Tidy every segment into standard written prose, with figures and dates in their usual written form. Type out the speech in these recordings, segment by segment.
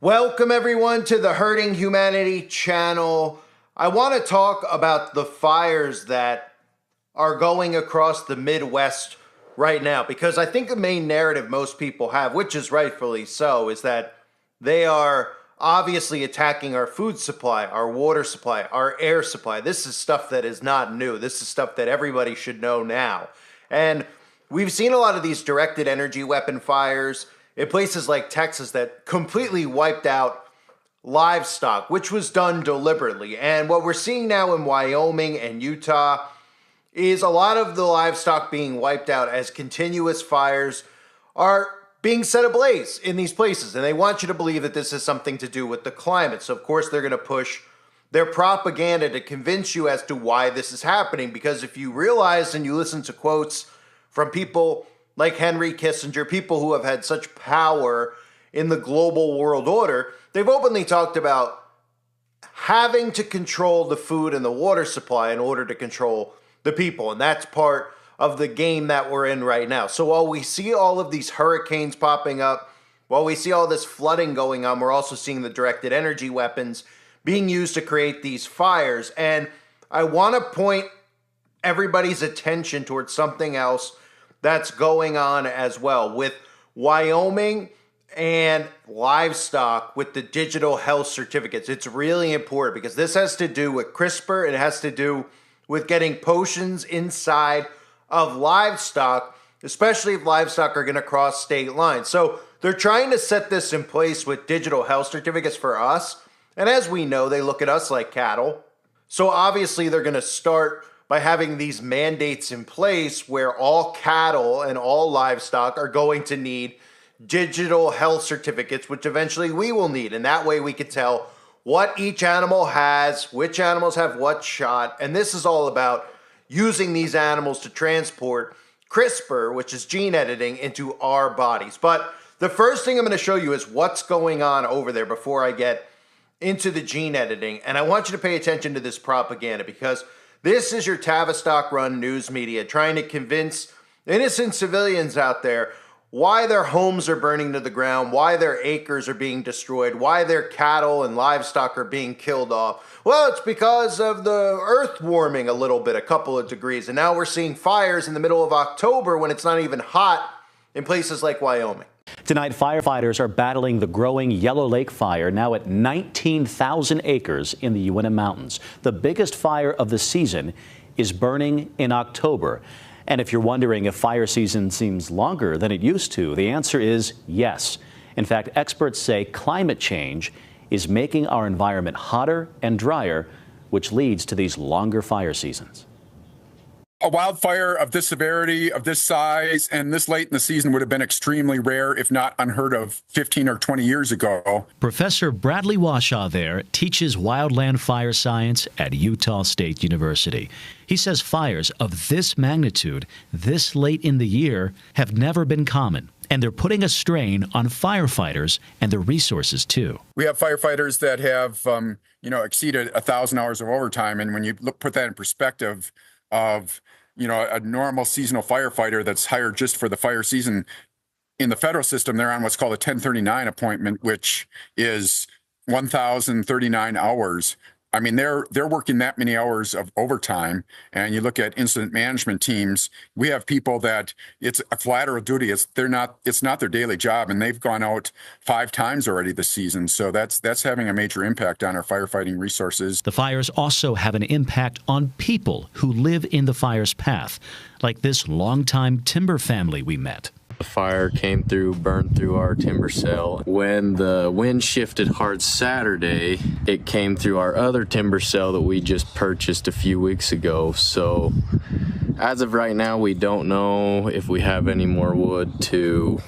Welcome everyone to the Hurting Humanity channel. I want to talk about the fires that are going across the Midwest right now, because I think the main narrative most people have, which is rightfully so, is that they are obviously attacking our food supply, our water supply, our air supply. This is stuff that is not new. This is stuff that everybody should know now. And we've seen a lot of these directed energy weapon fires in places like Texas that completely wiped out livestock, which was done deliberately. And what we're seeing now in Wyoming and Utah is a lot of the livestock being wiped out as continuous fires are being set ablaze in these places. And they want you to believe that this has something to do with the climate. So of course they're going to push their propaganda to convince you as to why this is happening. Because if you realize and you listen to quotes from people like Henry Kissinger, people who have had such power in the global world order, they've openly talked about having to control the food and the water supply in order to control the people. And that's part of the game that we're in right now. So while we see all of these hurricanes popping up, while we see all this flooding going on, we're also seeing the directed energy weapons being used to create these fires. And I want to point everybody's attention towards something else that's going on as well with Wyoming and livestock with the digital health certificates. It's really important because this has to do with CRISPR. It has to do with getting potions inside of livestock, especially if livestock are going to cross state lines. So they're trying to set this in place with digital health certificates for us. And as we know, they look at us like cattle. So obviously they're going to start by having these mandates in place where all cattle and all livestock are going to need digital health certificates, which eventually we will need. And that way we could tell what each animal has, which animals have what shot. And this is all about using these animals to transport CRISPR, which is gene editing, into our bodies. But the first thing I'm going to show you is what's going on over there before I get into the gene editing. And I want you to pay attention to this propaganda, because this is your Tavistock-run news media trying to convince innocent civilians out there why their homes are burning to the ground, why their acres are being destroyed, why their cattle and livestock are being killed off. Well, it's because of the earth warming a little bit, a couple of degrees. And now we're seeing fires in the middle of October when it's not even hot in places like Wyoming. Tonight, firefighters are battling the growing Yellow Lake fire, now at 19,000 acres in the Uinta Mountains. The biggest fire of the season is burning in October. And if you're wondering if fire season seems longer than it used to, the answer is yes. In fact, experts say climate change is making our environment hotter and drier, which leads to these longer fire seasons. A wildfire of this severity, of this size, and this late in the season would have been extremely rare, if not unheard of, 15 or 20 years ago. Professor Bradley Washaw there teaches wildland fire science at Utah State University. He says fires of this magnitude, this late in the year, have never been common. And they're putting a strain on firefighters and their resources, too. We have firefighters that have, exceeded 1,000 hours of overtime. And when you put that in perspective of, a normal seasonal firefighter that's hired just for the fire season, in the federal system, they're on what's called a 1039 appointment, which is 1,039 hours. I mean, they're working that many hours of overtime. And you look at incident management teams, we have people that it's a collateral duty. It's not their daily job, and they've gone out 5 times already this season. So that's having a major impact on our firefighting resources. The fires also have an impact on people who live in the fire's path, like this longtime timber family we met. The fire came through, burned through our timber cell. When the wind shifted hard Saturday, it came through our other timber cell that we just purchased a few weeks ago. So as of right now, we don't know if we have any more wood to,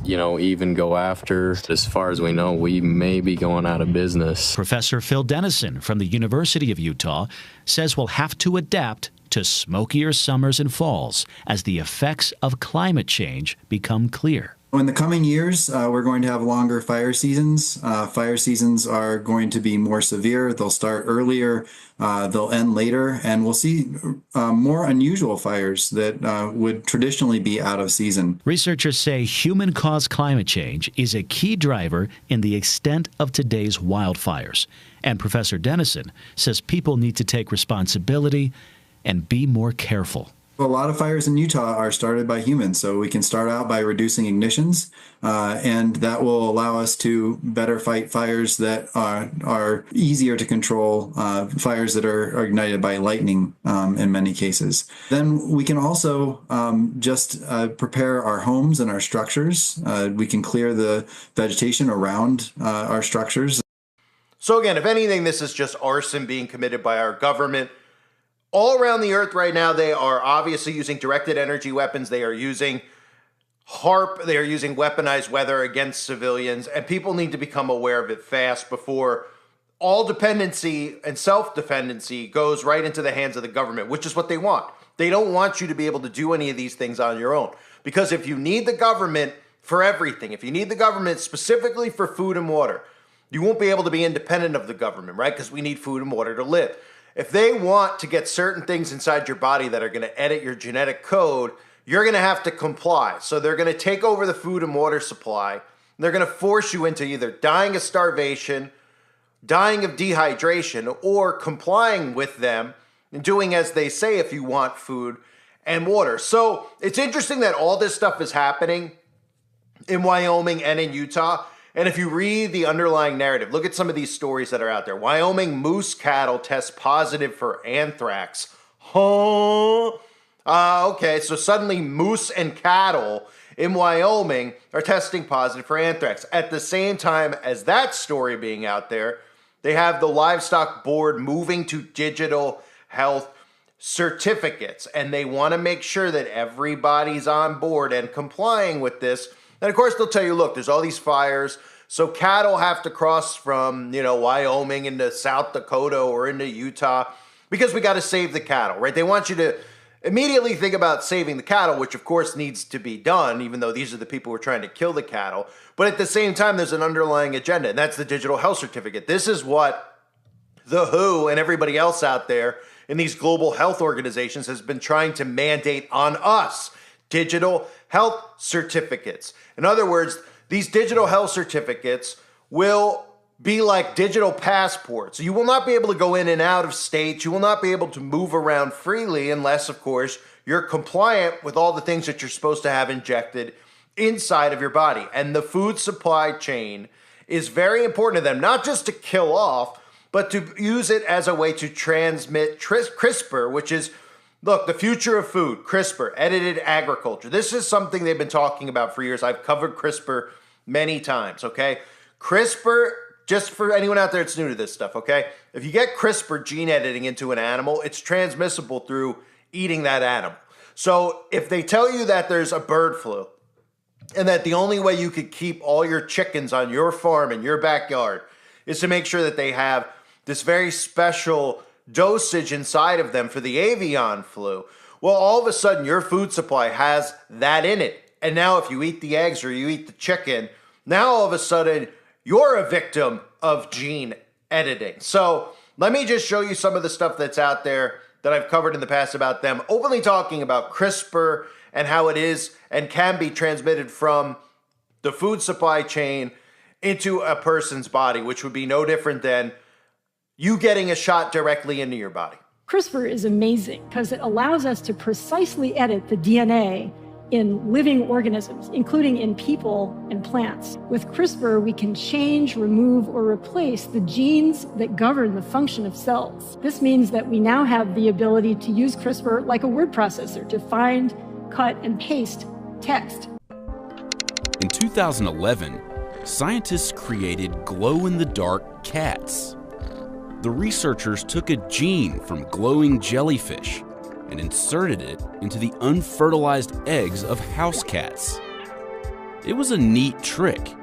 even go after. As far as we know, we may be going out of business. Professor Phil Dennison from the University of Utah says we'll have to adapt to smokier summers and falls as the effects of climate change become clear. In the coming years, we're going to have longer fire seasons. Fire seasons are going to be more severe. They'll start earlier, they'll end later, and we'll see more unusual fires that would traditionally be out of season. Researchers say human-caused climate change is a key driver in the extent of today's wildfires. And Professor Dennison says people need to take responsibility and be more careful. A lot of fires in Utah are started by humans, so we can start out by reducing ignitions, and that will allow us to better fight fires that are easier to control, fires that are ignited by lightning in many cases. Then we can also just prepare our homes and our structures. We can clear the vegetation around our structures. So again, if anything, this is just arson being committed by our government. All around the earth right now, they are obviously using directed energy weapons. They are using HAARP. They are using weaponized weather against civilians. And people need to become aware of it fast before all dependency and self-dependency goes right into the hands of the government, which is what they want. They don't want you to be able to do any of these things on your own. Because if you need the government for everything, if you need the government specifically for food and water, you won't be able to be independent of the government, right? Because we need food and water to live. If they want to get certain things inside your body that are going to edit your genetic code, you're going to have to comply. So they're going to take over the food and water supply. They're going to force you into either dying of starvation, dying of dehydration, or complying with them and doing as they say if you want food and water. So it's interesting that all this stuff is happening in Wyoming and in Utah. And if you read the underlying narrative, look at some of these stories that are out there. Wyoming moose cattle test positive for anthrax. Okay, so suddenly moose and cattle in Wyoming are testing positive for anthrax. At the same time as that story being out there, they have the livestock board moving to digital health certificates. And they want to make sure that everybody's on board and complying with this. And of course, they'll tell you, look, there's all these fires. So cattle have to cross from, Wyoming into South Dakota or into Utah because we got to save the cattle, right? They want you to immediately think about saving the cattle, which of course needs to be done, even though these are the people who are trying to kill the cattle. But at the same time, there's an underlying agenda, and that's the digital health certificate. This is what the WHO and everybody else out there in these global health organizations has been trying to mandate on us. Digital health certificates. In other words, these digital health certificates will be like digital passports. You will not be able to go in and out of states. You will not be able to move around freely unless, of course, you're compliant with all the things that you're supposed to have injected inside of your body. And the food supply chain is very important to them, not just to kill off, but to use it as a way to transmit CRISPR, which is, look, the future of food, CRISPR, edited agriculture. This is something they've been talking about for years. I've covered CRISPR many times, okay? CRISPR, just for anyone out there that's new to this stuff, okay? If you get CRISPR gene editing into an animal, it's transmissible through eating that animal. So if they tell you that there's a bird flu and that the only way you could keep all your chickens on your farm in your backyard is to make sure that they have this very special dosage inside of them for the avian flu, well, all of a sudden your food supply has that in it. And now if you eat the eggs or you eat the chicken, now all of a sudden you're a victim of gene editing. So let me just show you some of the stuff that's out there that I've covered in the past about them, openly talking about CRISPR and how it is and can be transmitted from the food supply chain into a person's body, which would be no different than you getting a shot directly into your body. CRISPR is amazing because it allows us to precisely edit the DNA in living organisms, including in people and plants. With CRISPR, we can change, remove, or replace the genes that govern the function of cells. This means that we now have the ability to use CRISPR like a word processor to find, cut, and paste text. In 2011, scientists created glow-in-the-dark cats. The researchers took a gene from glowing jellyfish and inserted it into the unfertilized eggs of house cats. It was a neat trick,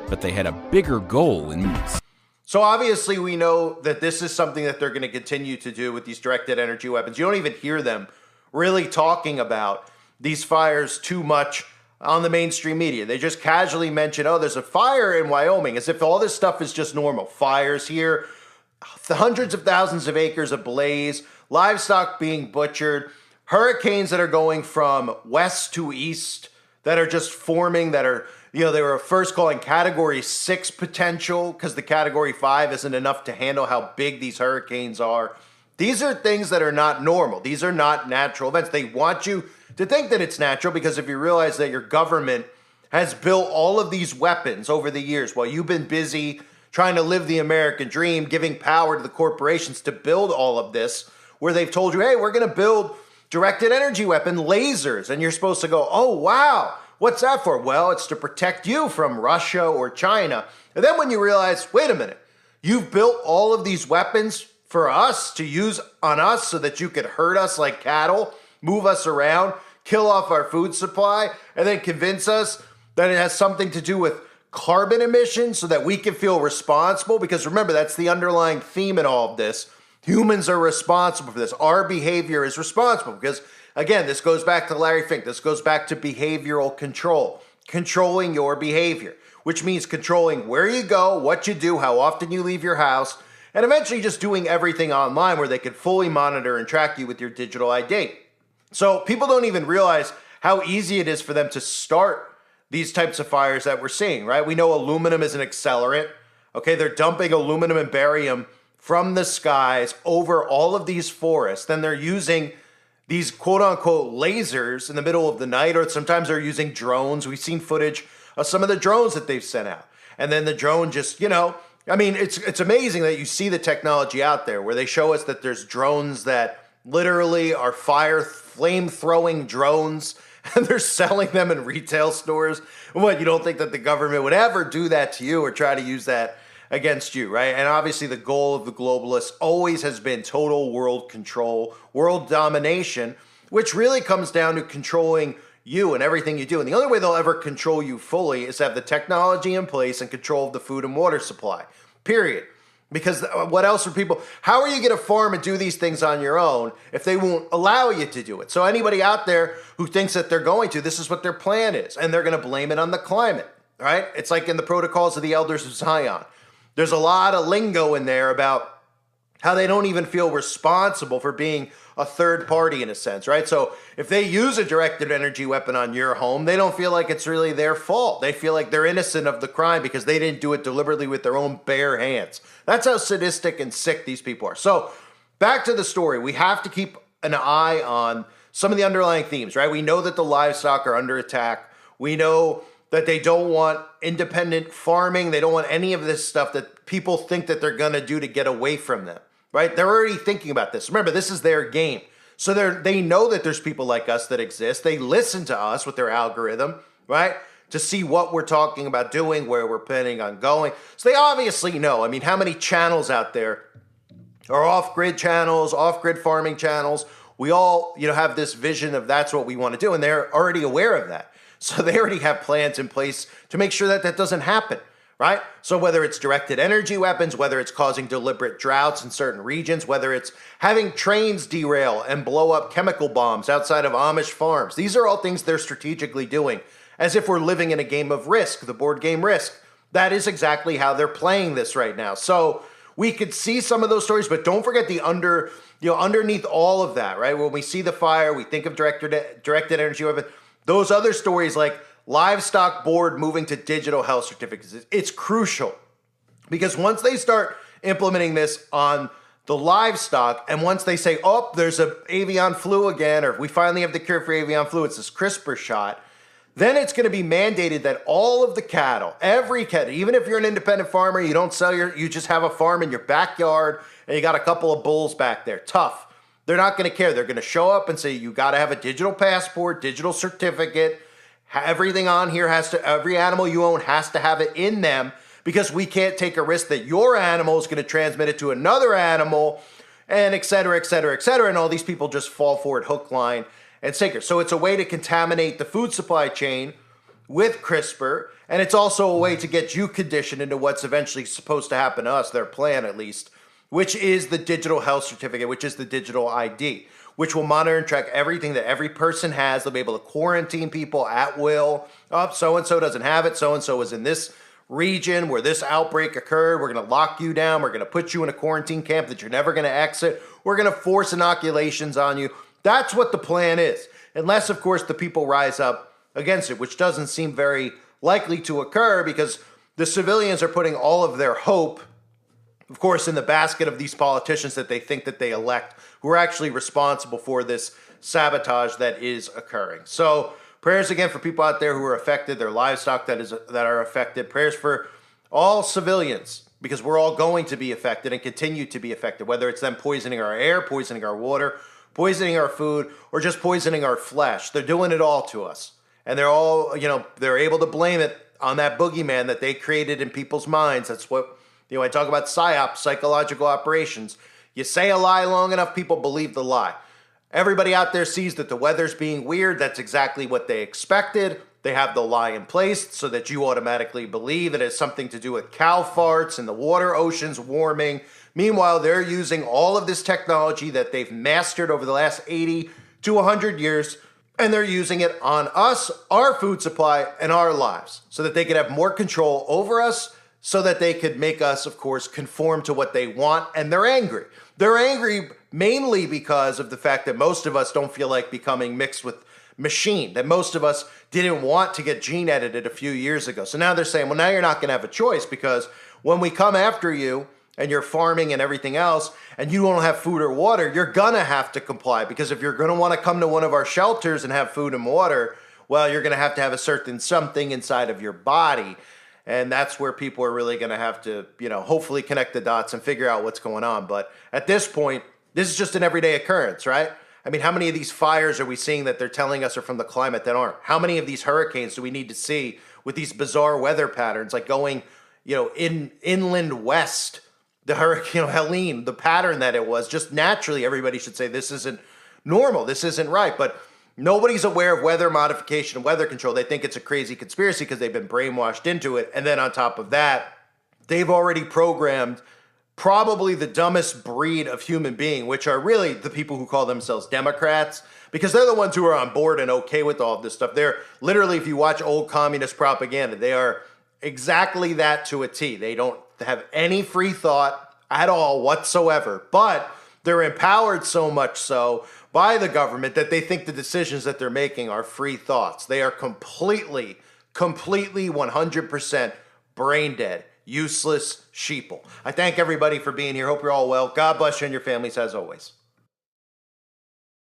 but they had a bigger goal in mind. So obviously we know that this is something that they're going to continue to do with these directed energy weapons. You don't even hear them really talking about these fires too much on the mainstream media. They just casually mention, oh, there's a fire in Wyoming, as if all this stuff is just normal. Fires here, the hundreds of thousands of acres ablaze, livestock being butchered, hurricanes that are going from west to east that are just forming, that are, they were first calling category 6 potential because the category 5 isn't enough to handle how big these hurricanes are. These are things that are not normal. These are not natural events. They want you to think that it's natural because if you realize that your government has built all of these weapons over the years while you've been busy trying to live the American dream, giving power to the corporations to build all of this, where they've told you, hey, we're going to build directed energy weapon lasers. And you're supposed to go, oh, wow, what's that for? Well, it's to protect you from Russia or China. And then when you realize, wait a minute, you've built all of these weapons for us to use on us so that you could herd us like cattle, move us around, kill off our food supply, and then convince us that it has something to do with carbon emissions so that we can feel responsible. Because remember, that's the underlying theme in all of this. Humans are responsible for this. Our behavior is responsible because, again, this goes back to Larry Fink. This goes back to behavioral control, controlling your behavior, which means controlling where you go, what you do, how often you leave your house, and eventually just doing everything online where they can fully monitor and track you with your digital ID. So people don't even realize how easy it is for them to start these types of fires that we're seeing, right? We know aluminum is an accelerant. Okay, they're dumping aluminum and barium from the skies over all of these forests. Then they're using these quote unquote lasers in the middle of the night, or sometimes they're using drones. We've seen footage of some of the drones that they've sent out. And then the drone just, it's amazing that you see the technology out there where they show us that there's drones that literally are flame-throwing drones, and they're selling them in retail stores. What, you don't think that the government would ever do that to you or try to use that against you, right? And obviously the goal of the globalists always has been total world control, world domination, which really comes down to controlling you and everything you do. And the only way they'll ever control you fully is to have the technology in place and control of the food and water supply, period. Because what else are people, how are you going to farm and do these things on your own if they won't allow you to do it? So anybody out there who thinks that they're going to, this is what their plan is, and they're going to blame it on the climate, right? It's like in the Protocols of the Elders of Zion. There's a lot of lingo in there about how they don't even feel responsible for being a third party in a sense, right? So if they use a directed energy weapon on your home, they don't feel like it's really their fault. They feel like they're innocent of the crime because they didn't do it deliberately with their own bare hands. That's how sadistic and sick these people are. So back to the story. We have to keep an eye on some of the underlying themes, right? We know that the livestock are under attack. We know that they don't want independent farming. They don't want any of this stuff that people think that they're going to do to get away from them. Right? They're already thinking about this. Remember, this is their game. So they know that there's people like us that exist. They listen to us with their algorithm, right? To see what we're talking about doing, where we're planning on going. So they obviously know. I mean, how many channels out there are off-grid channels, off-grid farming channels? We all, have this vision of that's what we want to do, and they're already aware of that. So they already have plans in place to make sure that that doesn't happen. Right? So whether it's directed energy weapons, whether it's causing deliberate droughts in certain regions, whether it's having trains derail and blow up chemical bombs outside of Amish farms, these are all things they're strategically doing as if we're living in a game of Risk, the board game Risk. That is exactly how they're playing this right now. So we could see some of those stories, but don't forget the underneath all of that, right? When we see the fire, we think of directed energy weapon. Those other stories like livestock board moving to digital health certificates. It's crucial because once they start implementing this on the livestock, and once they say, oh, there's an avian flu again, or we finally have the cure for avian flu, it's this CRISPR shot, then it's going to be mandated that all of the cattle, every cattle, even if you're an independent farmer, you don't sell you just have a farm in your backyard and you got a couple of bulls back there, tough. They're not going to care. They're going to show up and say, you got to have a digital passport, digital certificate. Everything on here every animal you own has to have it in them because we can't take a risk that your animal is going to transmit it to another animal and et cetera, et cetera, et cetera. And all these people just fall for it hook, line, and sinker. So it's a way to contaminate the food supply chain with CRISPR. And it's also a way to get you conditioned into what's eventually supposed to happen to us, their plan at least, which is the digital health certificate, which is the digital ID, which will monitor and track everything that every person has. They'll be able to quarantine people at will. Oh, so-and-so doesn't have it. So-and-so was in this region where this outbreak occurred. We're going to lock you down. We're going to put you in a quarantine camp that you're never going to exit. We're going to force inoculations on you. That's what the plan is. Unless, of course, the people rise up against it, which doesn't seem very likely to occur because the civilians are putting all of their hope, of course, in the basket of these politicians that they think that they elect, who are actually responsible for this sabotage that is occurring. So prayers again for people out there who are affected, their livestock that are affected. Prayers for all civilians, because we're all going to be affected and continue to be affected, whether it's them poisoning our air, poisoning our water, poisoning our food, or just poisoning our flesh. They're doing it all to us. And they're all, they're able to blame it on that boogeyman that they created in people's minds. That's what, I talk about PSYOPs, psychological operations. You say a lie long enough, people believe the lie. Everybody out there sees that the weather's being weird. That's exactly what they expected. They have the lie in place so that you automatically believe it has something to do with cow farts and the water oceans warming. Meanwhile, they're using all of this technology that they've mastered over the last 80 to 100 years, and they're using it on us, our food supply, and our lives so that they could have more control over us, so that they could make us, of course, conform to what they want, and they're angry. They're angry mainly because of the fact that most of us don't feel like becoming mixed with machine, that most of us didn't want to get gene edited a few years ago. So now they're saying, well, now you're not going to have a choice because when we come after you and you're farming and everything else and you don't have food or water, you're going to have to comply, because if you're going to want to come to one of our shelters and have food and water, well, you're going to have a certain something inside of your body. And that's where people are really going to have to, hopefully connect the dots and figure out what's going on. But at this point, this is just an everyday occurrence, right? I mean, how many of these fires are we seeing that they're telling us are from the climate that aren't? How many of these hurricanes do we need to see with these bizarre weather patterns, like going, inland west, the hurricane, Helene, the pattern that it was, just naturally everybody should say this isn't normal, this isn't right. But nobody's aware of weather modification and weather control. They think it's a crazy conspiracy because they've been brainwashed into it. And then on top of that, they've already programmed probably the dumbest breed of human being, which are really the people who call themselves Democrats, because they're the ones who are on board and okay with all of this stuff. They're literally, if you watch old communist propaganda, they are exactly that to a T. They don't have any free thought at all whatsoever, but they're empowered so much so by the government that they think the decisions that they're making are free thoughts. They are completely 100% brain dead, useless sheeple. I thank everybody for being here. Hope you're all well. God bless you and your families as always.